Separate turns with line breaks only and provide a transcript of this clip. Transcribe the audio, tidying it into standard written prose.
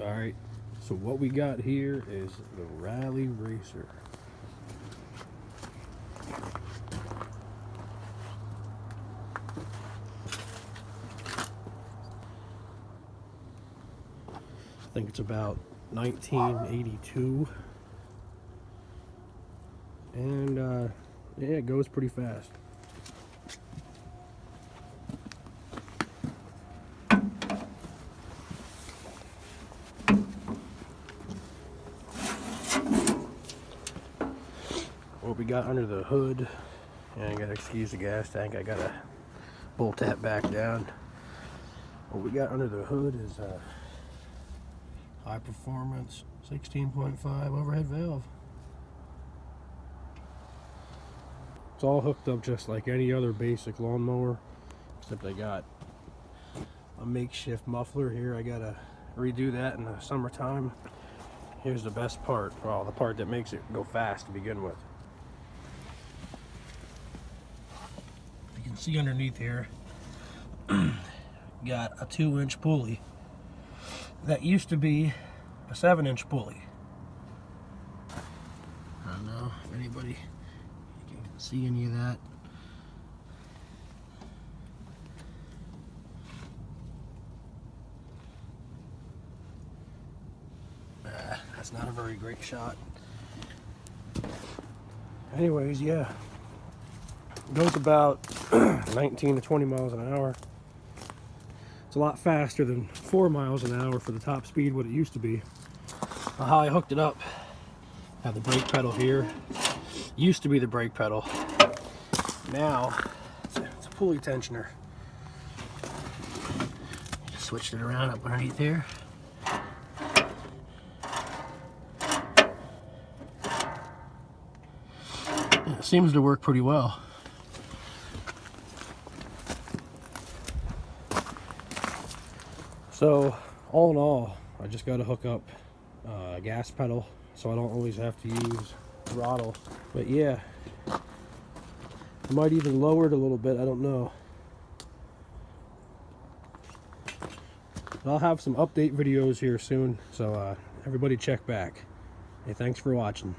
Alright, so what we got here is the Rally Racer. I think it's about 1982. And yeah, it goes pretty fast. What we got under the hood, and I gotta excuse the gas tank, I gotta bolt that back down. What we got under the hood is a high performance 16.5 overhead valve. It's all hooked up just like any other basic lawnmower, except I got a makeshift muffler here. I gotta redo that in the summertime. Here's the best part, well, the part that makes it go fast to begin with. You can see underneath here, got a 2-inch pulley. That used to be a 7-inch pulley. I don't know if anybody can see any of that. That's not a very great shot. Anyways, yeah. It goes about 19 to 20 miles an hour. It's a lot faster than 4 miles an hour for the top speed, what it used to be. How I hooked it up, I have the brake pedal here. Used to be the brake pedal. Now, it's a pulley tensioner. Just switched it around up underneath here. It seems to work pretty well. So, all in all, I just got to hook up a gas pedal so I don't always have to use throttle. But yeah, I might even lower it a little bit, I don't know. But I'll have some update videos here soon, so everybody check back. Hey, thanks for watching.